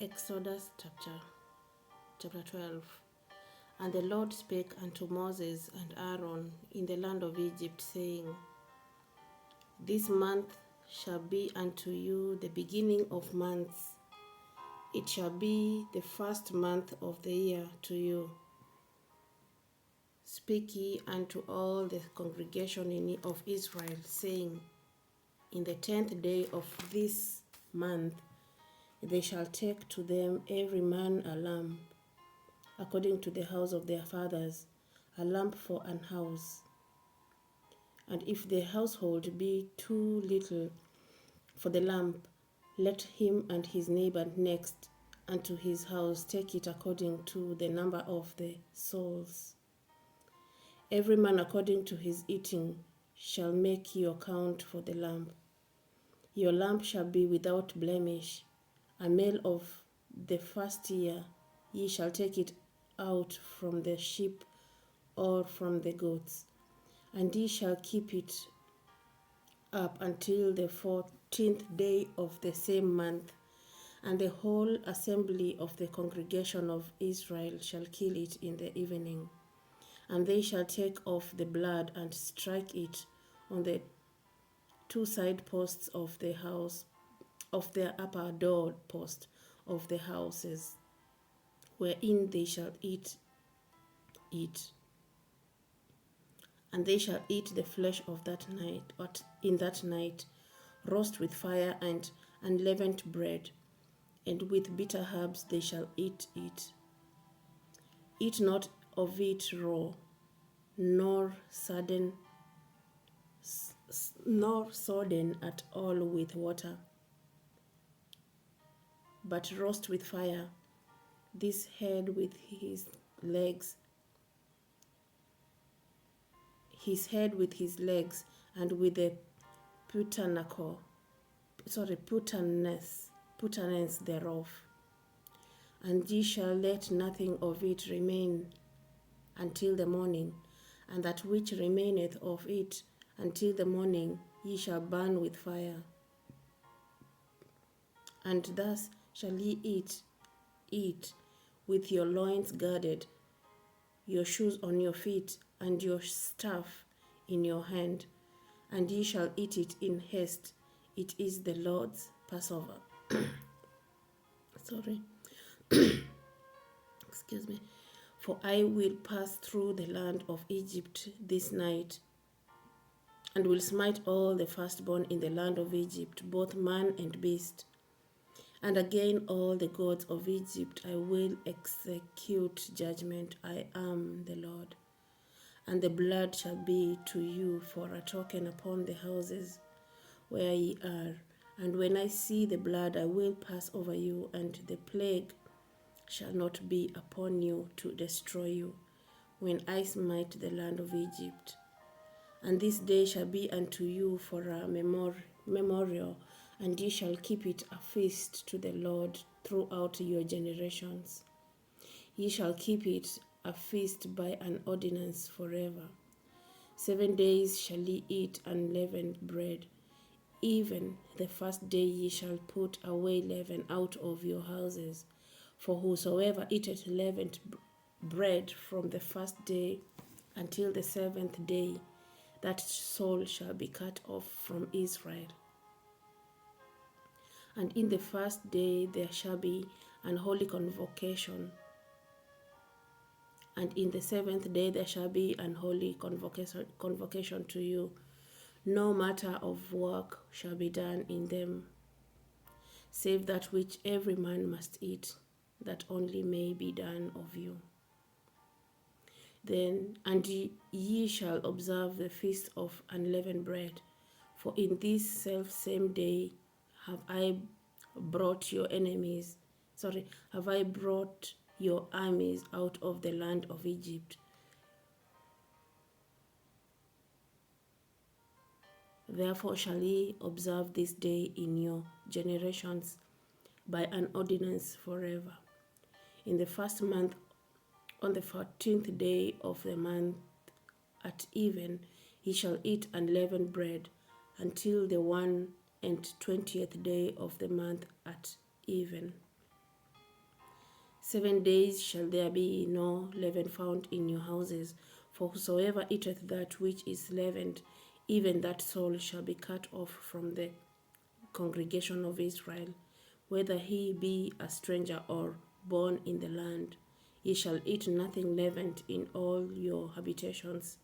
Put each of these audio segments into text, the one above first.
Exodus chapter 12. And the Lord spake unto Moses and Aaron in the land of Egypt, saying, This month shall be unto you the beginning of months. It shall be the first month of the year to you. Speak ye unto all the congregation of Israel, saying, In the 10th day of this month they shall take to them every man a lamb, according to the house of their fathers, a lamb for an house. And if the household be too little for the lamb, let him and his neighbor next unto his house take it according to the number of the souls. Every man according to his eating shall make your count for the lamb. Your lamb shall be without blemish, a male of the first year. Ye shall take it out from the sheep or from the goats, and ye shall keep it up until the 14th day of the same month, and the whole assembly of the congregation of Israel shall kill it in the evening. And they shall take off the blood and strike it on the two side posts of the house, of the upper door post of the houses, wherein they shall eat it. And they shall eat the flesh of that night, but in that night, roast with fire and unleavened bread, and with bitter herbs they shall eat it. Eat not of it raw, nor sodden at all with water, but roast with fire, this head with his legs, and with the putterness thereof. And ye shall let nothing of it remain until the morning, and that which remaineth of it until the morning ye shall burn with fire. And thus shall ye eat with your loins girded, your shoes on your feet, and your staff in your hand, and ye shall eat it in haste. It is the Lord's Passover. Excuse me. For I will pass through the land of Egypt this night, and will smite all the firstborn in the land of Egypt, both man and beast. And again all the gods of Egypt I will execute judgment. I am the Lord. And the blood shall be to you for a token upon the houses where ye are. And when I see the blood, I will pass over you, and the plague shall not be upon you to destroy you, when I smite the land of Egypt. And this day shall be unto you for a memorial, and ye shall keep it a feast to the Lord throughout your generations. Ye shall keep it a feast by an ordinance forever. 7 days shall ye eat unleavened bread. Even the first day ye shall put away leaven out of your houses. For whosoever eateth leavened bread from the first day until the 7th day, that soul shall be cut off from Israel. And in the first day there shall be an holy convocation, and in the 7th day there shall be an holy convocation to you. No matter of work shall be done in them, save that which every man must eat, that only may be done of you. Then, and ye shall observe the feast of unleavened bread, for in this selfsame day have I brought your armies out of the land of Egypt. Therefore shall ye observe this day in your generations by an ordinance forever. In the first month, on the 14th day of the month at even, ye shall eat unleavened bread until the 21st day of the month at even. 7 days shall there be no leaven found in your houses. For whosoever eateth that which is leavened, even that soul shall be cut off from the congregation of Israel, whether he be a stranger or born in the land. Ye shall eat nothing leavened in all your habitations.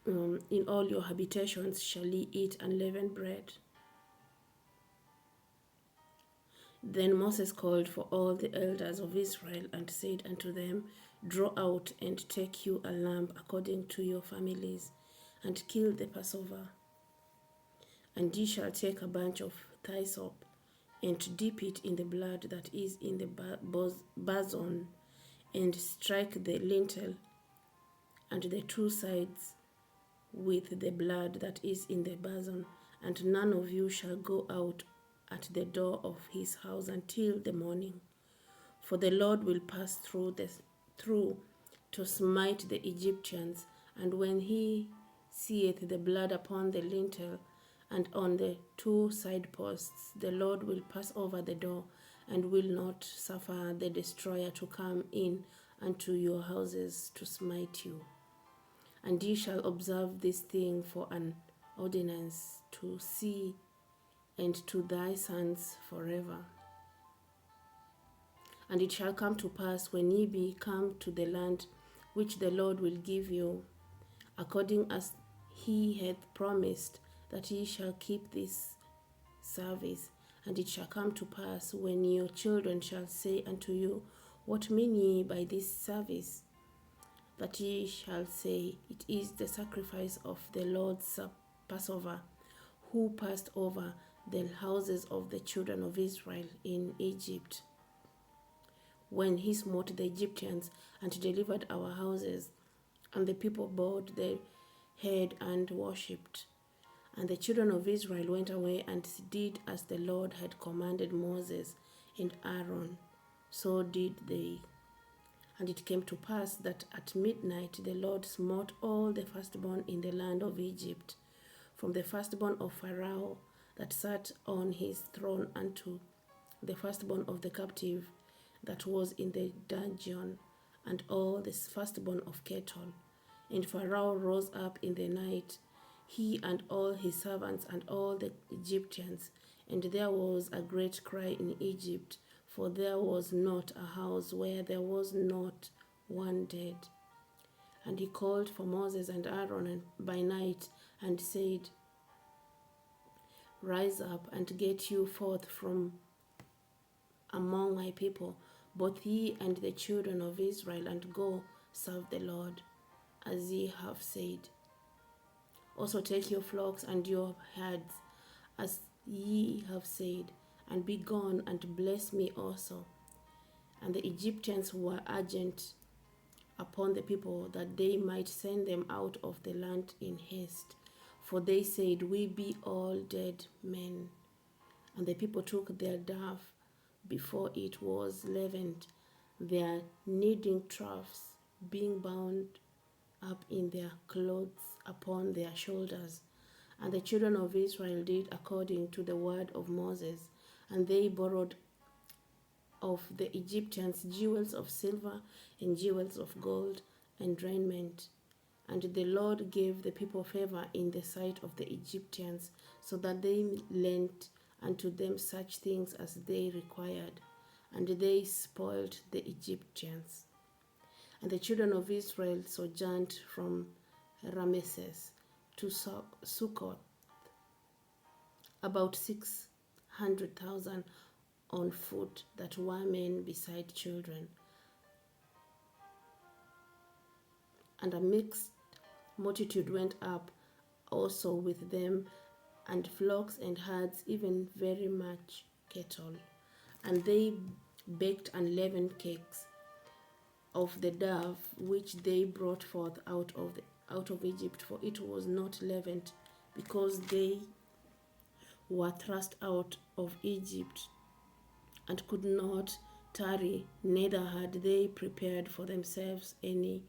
In all your habitations shall ye eat unleavened bread. Then Moses called for all the elders of Israel and said unto them, Draw out and take you a lamb according to your families, and kill the Passover. And ye shall take a bunch of hyssop, and dip it in the blood that is in the basin, and strike the lintel and the two sides with the blood that is in the basin, and none of you shall go out at the door of his house until the morning. For the Lord will pass through to smite the Egyptians, and when he seeth the blood upon the lintel and on the two side posts, the Lord will pass over the door, and will not suffer the destroyer to come in unto your houses to smite you. And ye shall observe this thing for an ordinance to see and to thy sons forever. And it shall come to pass, when ye be come to the land which the Lord will give you, according as he hath promised, that ye shall keep this service. And it shall come to pass, when your children shall say unto you, What mean ye by this service? That ye shall say, It is the sacrifice of the Lord's Passover, who passed over the houses of the children of Israel in Egypt, when he smote the Egyptians and delivered our houses. And the people bowed their head and worshipped. And the children of Israel went away and did as the Lord had commanded Moses and Aaron. So did they. And it came to pass that at midnight the Lord smote all the firstborn in the land of Egypt, from the firstborn of Pharaoh that sat on his throne unto the firstborn of the captive that was in the dungeon, and all the firstborn of cattle. And Pharaoh rose up in the night, he and all his servants and all the Egyptians, and there was a great cry in Egypt, for there was not a house where there was not one dead. And he called for Moses and Aaron by night, and said, Rise up and get you forth from among my people, both ye and the children of Israel, and go serve the Lord, as ye have said. Also take your flocks and your herds, as ye have said, and be gone, and bless me also. And the Egyptians were urgent upon the people, that they might send them out of the land in haste. For they said, We be all dead men. And the people took their dough before it was leavened, their kneading troughs being bound up in their clothes upon their shoulders. And the children of Israel did according to the word of Moses, and they borrowed of the Egyptians jewels of silver and jewels of gold and raiment. And the Lord gave the people favor in the sight of the Egyptians, so that they lent unto them such things as they required, and they spoiled the Egyptians. And the children of Israel sojourned from Ramesses to Succoth, about 600,000 on foot, that were men beside children. And a mixed multitude went up also with them, and flocks and herds, even very much cattle. And they baked unleavened cakes of the dough which they brought forth out of Egypt, for it was not leavened, because they were thrust out of Egypt, and could not tarry, neither had they prepared for themselves any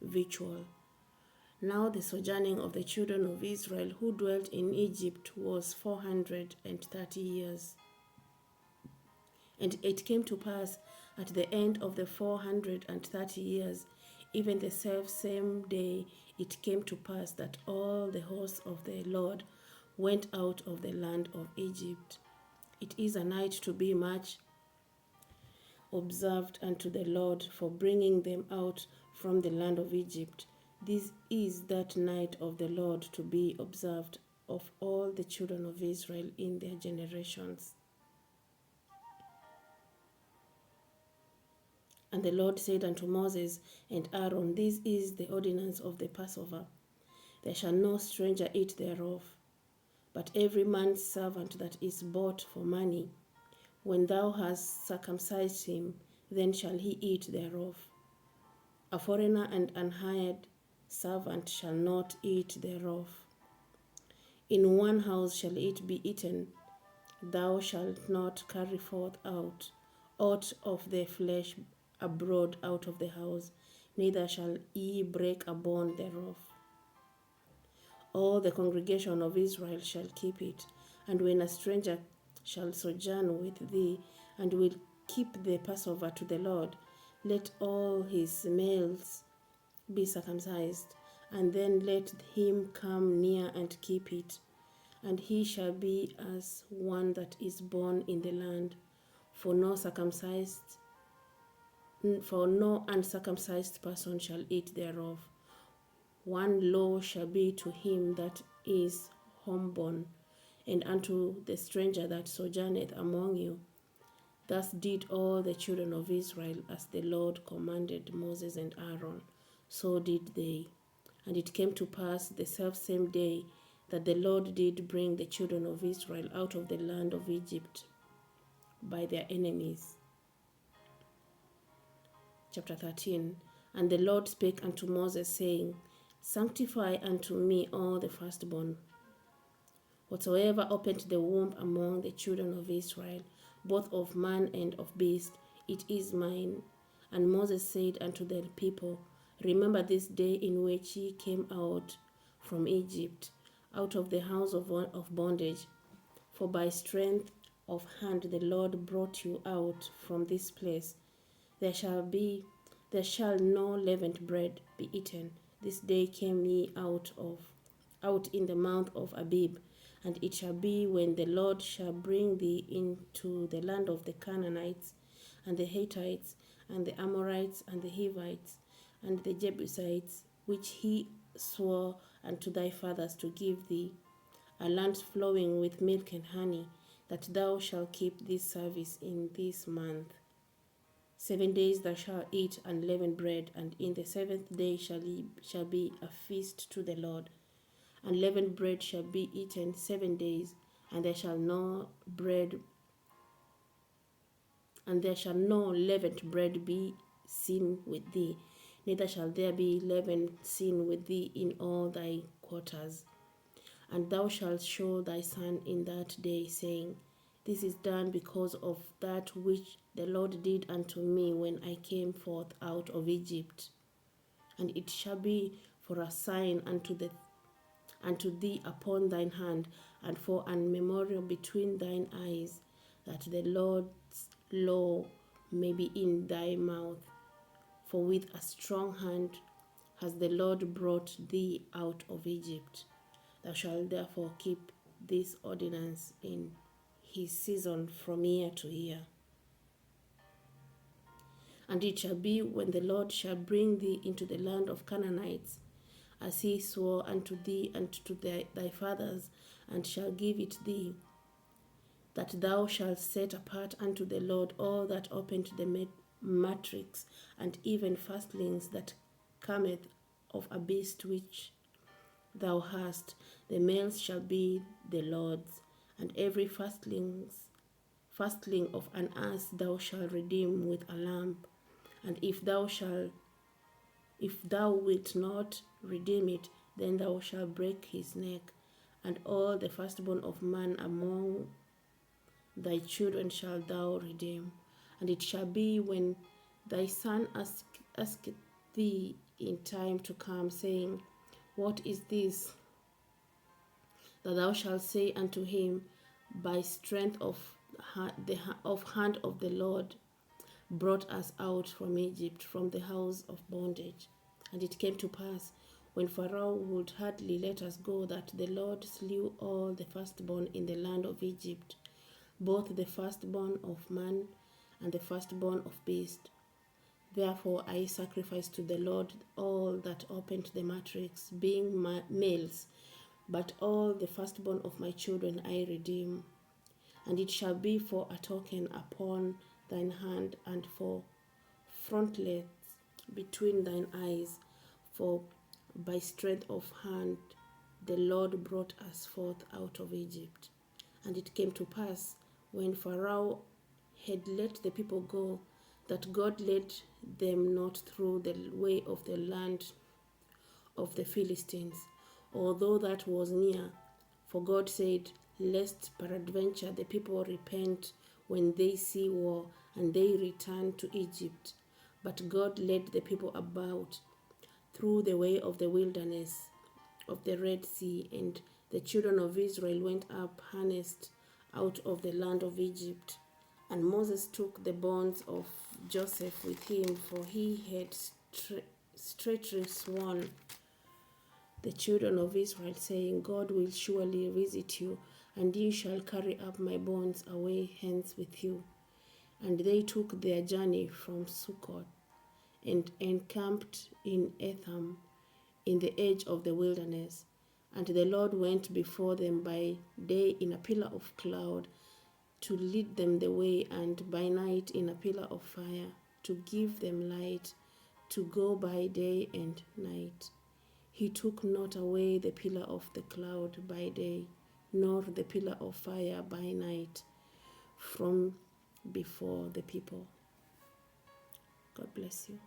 victual. Now the sojourning of the children of Israel who dwelt in Egypt was 430 years. And it came to pass at the end of the 430 years, even the self-same day, it came to pass that all the hosts of the Lord went out of the land of Egypt. It is a night to be much observed unto the Lord for bringing them out from the land of Egypt. This is that night of the Lord to be observed of all the children of Israel in their generations. And the Lord said unto Moses and Aaron, This is the ordinance of the Passover. There shall no stranger eat thereof, but every man's servant that is bought for money. When thou hast circumcised him, then shall he eat thereof. A foreigner and an hired servant shall not eat thereof. In one house shall it be eaten. Thou shalt not carry forth aught of the flesh abroad out of the house, neither shall ye break a bone thereof. All the congregation of Israel shall keep it. And when a stranger shall sojourn with thee, and will keep the Passover to the Lord, let all his males be circumcised, and then let him come near and keep it. And he shall be as one that is born in the land, for no uncircumcised person shall eat thereof. One law shall be to him that is homeborn, and unto the stranger that sojourneth among you. Thus did all the children of Israel, as the Lord commanded Moses and Aaron, so did they. And it came to pass the selfsame day that the Lord did bring the children of Israel out of the land of Egypt by their enemies. Chapter 13. And the Lord spake unto Moses, saying, Sanctify unto me all the firstborn, whatsoever opened the womb among the children of Israel, both of man and of beast, it is mine. And Moses said unto the people, Remember this day in which ye came out from Egypt, out of the house of bondage. For by strength of hand the Lord brought you out from this place. There shall no leavened bread be eaten. This day came ye out in the mouth of Abib. And it shall be when the Lord shall bring thee into the land of the Canaanites, and the Hittites, and the Amorites, and the Hivites, and the Jebusites, which he swore unto thy fathers to give thee, a land flowing with milk and honey, that thou shalt keep this service in this month. 7 days thou shalt eat unleavened bread, and in the 7th day shall be a feast to the Lord. Unleavened bread shall be eaten 7 days, and there shall no leavened bread be seen with thee, neither shall there be leaven seen with thee in all thy quarters. And thou shalt show thy son in that day, saying, This is done because of that which the Lord did unto me when I came forth out of Egypt. And it shall be for a sign unto thee upon thine hand, and for an memorial between thine eyes, that the Lord's law may be in thy mouth. For with a strong hand has the Lord brought thee out of Egypt. Thou shalt therefore keep this ordinance in his season from year to year. And it shall be when the Lord shall bring thee into the land of Canaanites, as he swore unto thee and to thy fathers, and shall give it thee, that thou shalt set apart unto the Lord all that open to the matrix, and even firstlings that cometh of a beast which thou hast. The males shall be the Lord's, and every firstling of an ass thou shalt redeem with a lamb. And if thou wilt not redeem it, then thou shalt break his neck. And all the firstborn of man among thy children shalt thou redeem. And it shall be when thy son asketh thee in time to come, saying, What is this? That thou shalt say unto him, By strength of hand of the Lord brought us out from Egypt, from the house of bondage. And it came to pass, when Pharaoh would hardly let us go, that the Lord slew all the firstborn in the land of Egypt, both the firstborn of man and the firstborn of beast. Therefore I sacrificed to the Lord all that opened the matrix, being males, but all the firstborn of my children I redeem. And it shall be for a token upon thine hand, and for frontlets between thine eyes, for by strength of hand the Lord brought us forth out of Egypt. And it came to pass, when Pharaoh had let the people go, that God led them not through the way of the land of the Philistines, although that was near. For God said, lest peradventure the people repent when they see war, and they return to Egypt. But God led the people about through the way of the wilderness of the Red Sea, and the children of Israel went up harnessed out of the land of Egypt. And Moses took the bonds of Joseph with him, for he had straitly sworn the children of Israel, saying, God will surely visit you, and you shall carry up my bonds away hence with you. And they took their journey from Succoth, and encamped in Etham, in the edge of the wilderness. And the Lord went before them by day in a pillar of cloud, to lead them the way, and by night in a pillar of fire, to give them light, to go by day and night. He took not away the pillar of the cloud by day, nor the pillar of fire by night, from before the people. God bless you.